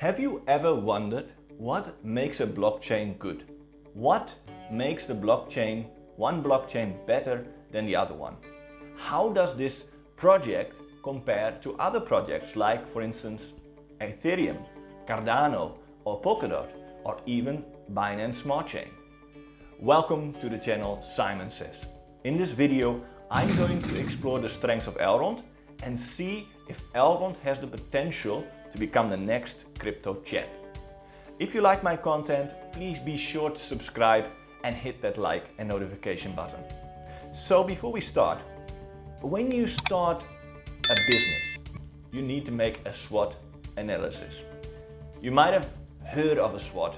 Have you ever wondered what makes a blockchain good? What makes the one blockchain better than the other one? How does this project compare to other projects like, for instance, Ethereum, Cardano or Polkadot or even Binance Smart Chain? Welcome to the channel Simon Says. In this video I'm going to explore the strengths of Elrond and see if Elrond has the potential to become the next crypto champ. If you like my content, please be sure to subscribe and hit that like and notification button. So before we start, when you start a business, you need to make a SWOT analysis. You might have heard of a SWOT,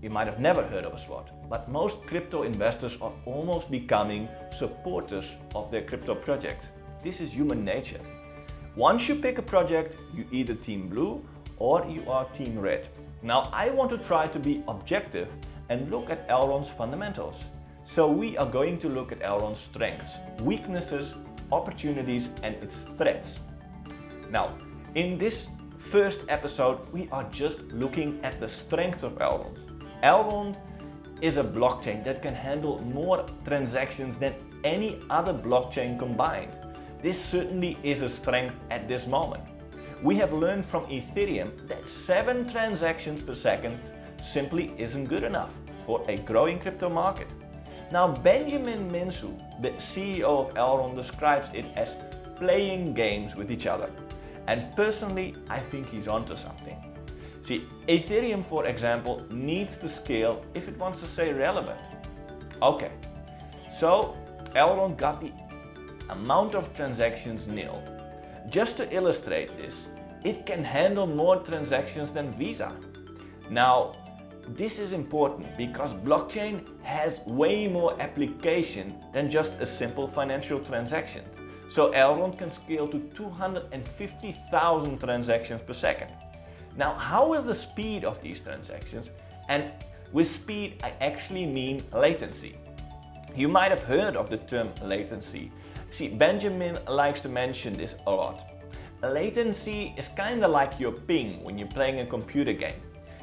you might have never heard of a SWOT, but most crypto investors are almost becoming supporters of their crypto project. This is human nature. Once you pick a project, you either team blue or you are team red. Now I want to try to be objective and look at Elrond's fundamentals. So we are going to look at Elrond's strengths, weaknesses, opportunities and its threats. Now, in this first episode, we are just looking at the strengths of Elrond. Elrond is a blockchain that can handle more transactions than any other blockchain combined. This certainly is a strength at this moment. We have learned from Ethereum that 7 transactions per second simply isn't good enough for a growing crypto market. Now Benjamin Minsu, the CEO of Elrond, describes it as playing games with each other. And personally, I think he's onto something. See, Ethereum, for example, needs to scale if it wants to stay relevant. Okay, so Elrond got the amount of transactions nailed. Just to illustrate this, it can handle more transactions than Visa. Now, this is important because blockchain has way more application than just a simple financial transaction. So Elrond can scale to 250,000 transactions per second. Now, how is the speed of these transactions? And with speed, I actually mean latency. You might have heard of the term latency. See, Benjamin likes to mention this a lot. Latency is kind of like your ping when you're playing a computer game.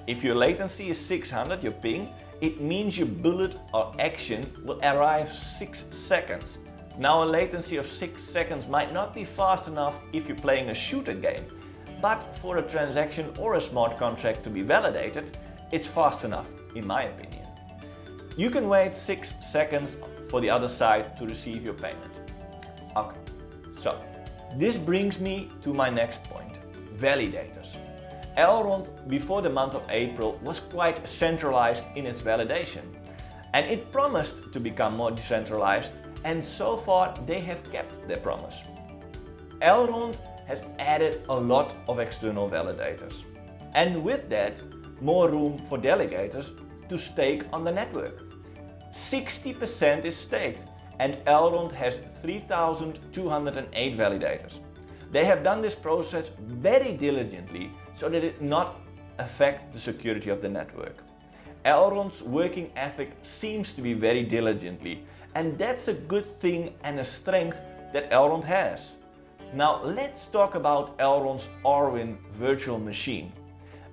If your latency is 600, your ping, it means your bullet or action will arrive 6 seconds. Now a latency of 6 seconds might not be fast enough if you're playing a shooter game, but for a transaction or a smart contract to be validated, it's fast enough, in my opinion. You can wait 6 seconds for the other side to receive your payment. Okay, so this brings me to my next point, validators. Elrond, before the month of April, was quite centralized in its validation, and it promised to become more decentralized, and so far they have kept their promise. Elrond has added a lot of external validators, and with that, more room for delegators to stake on the network. 60% is staked, and Elrond has 3,208 validators. They have done this process very diligently so that it not affect the security of the network. Elrond's working ethic seems to be very diligently, and that's a good thing and a strength that Elrond has. Now let's talk about Elrond's Orwin virtual machine.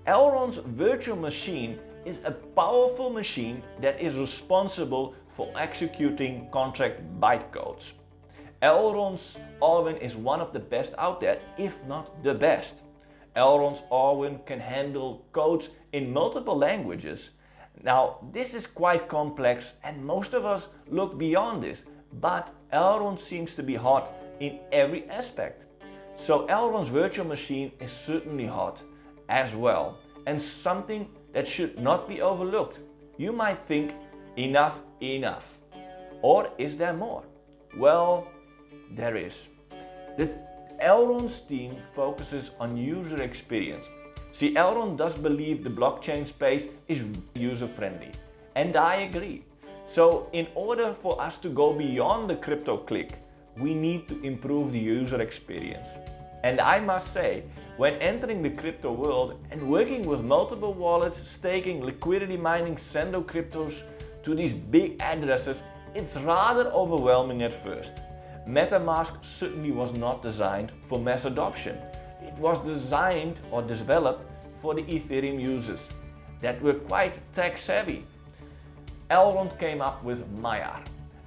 Elrond's virtual machine is a powerful machine that is responsible for executing contract bytecodes. Elrond's Orwin is one of the best out there, if not the best. Elrond's Orwin can handle codes in multiple languages. Now, this is quite complex and most of us look beyond this, but Elrond seems to be hot in every aspect. So Elrond's virtual machine is certainly hot as well, and something that should not be overlooked. You might think, enough. Or is there more? Well, there is. The Elrond Steam focuses on user experience. See, Elrond does believe the blockchain space is user-friendly, and I agree. So in order for us to go beyond the crypto click, we need to improve the user experience. And I must say, when entering the crypto world and working with multiple wallets, staking, liquidity mining, sendo cryptos to these big addresses, it's rather overwhelming at first. MetaMask certainly was not designed for mass adoption. It was designed or developed for the Ethereum users that were quite tech savvy. Elrond came up with Maiar.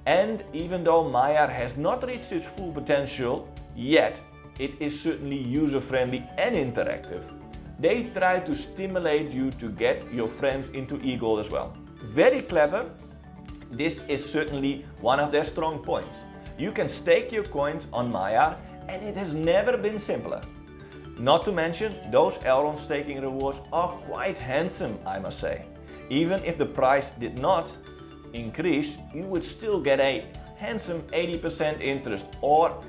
And even though Maiar has not reached its full potential yet, it is certainly user-friendly and interactive. They try to stimulate you to get your friends into eGold as well. Very clever. This is certainly one of their strong points. You can stake your coins on Maiar, and it has never been simpler. Not to mention, those Elrond staking rewards are quite handsome, I must say. Even if the price did not increase, you would still get a handsome 80% interest, or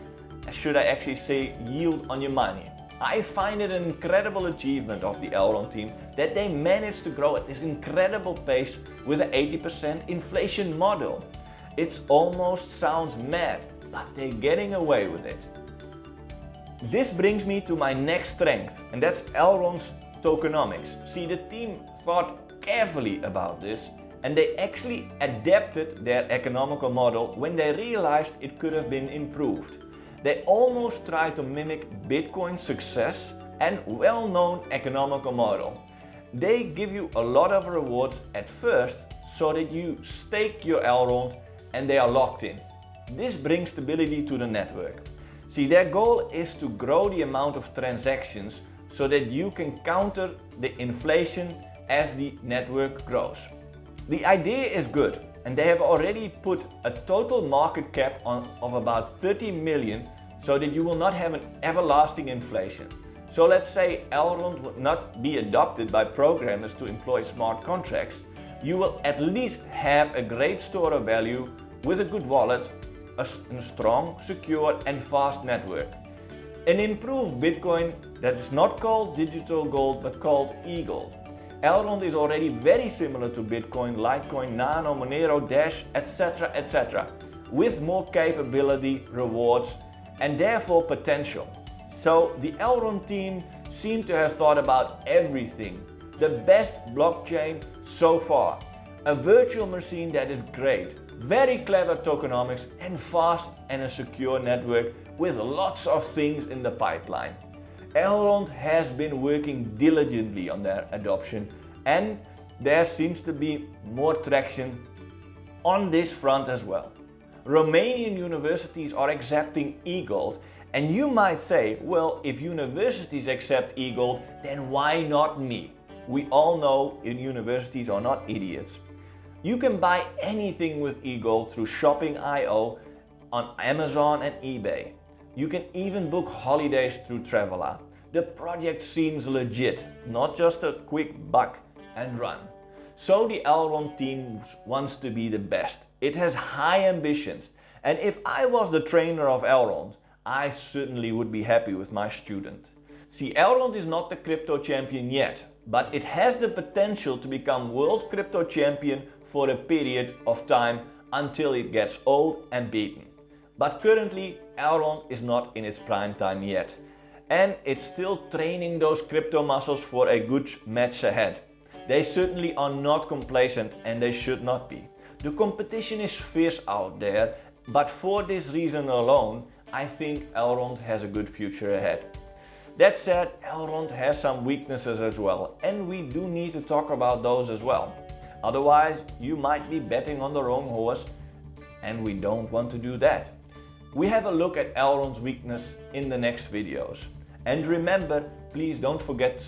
should I actually say yield on your money. I find it an incredible achievement of the Elrond team that they managed to grow at this incredible pace with an 80% inflation model. It almost sounds mad, but they're getting away with it. This brings me to my next strength, and that's Elrond's tokenomics. See, the team thought carefully about this, and they actually adapted their economical model when they realized it could have been improved. They almost tried to mimic Bitcoin's success and well-known economical model. They give you a lot of rewards at first so that you stake your Elrond and they are locked in. This brings stability to the network. See, their goal is to grow the amount of transactions so that you can counter the inflation as the network grows. The idea is good, and they have already put a total market cap of about 30 million so that you will not have an everlasting inflation. So let's say Elrond would not be adopted by programmers to employ smart contracts, you will at least have a great store of value with a good wallet, a strong, secure and fast network. An improved Bitcoin that's not called digital gold but called eGold. Elrond is already very similar to Bitcoin, Litecoin, Nano, Monero, Dash, etc., with more capability, rewards, and therefore potential. So the Elrond team seem to have thought about everything. The best blockchain so far. A virtual machine that is great. Very clever tokenomics and fast and a secure network with lots of things in the pipeline. Elrond has been working diligently on their adoption, and there seems to be more traction on this front as well. Romanian universities are accepting eGold, and you might say, well, if universities accept eGold, then why not me? We all know universities are not idiots. You can buy anything with eGold through Shopping.io on Amazon and eBay. You can even book holidays through Traveler. The project seems legit, not just a quick buck and run. So the Elrond team wants to be the best. It has high ambitions, and if I was the trainer of Elrond, I certainly would be happy with my student. See, Elrond is not the crypto champion yet, but it has the potential to become world crypto champion for a period of time until it gets old and beaten. But currently, Elrond is not in its prime time yet, and it's still training those crypto muscles for a good match ahead. They certainly are not complacent, and they should not be. The competition is fierce out there, but for this reason alone, I think Elrond has a good future ahead. That said, Elrond has some weaknesses as well, and we do need to talk about those as well. Otherwise, you might be betting on the wrong horse, and we don't want to do that. We have a look at Elrond's weakness in the next videos. And remember, please don't forget to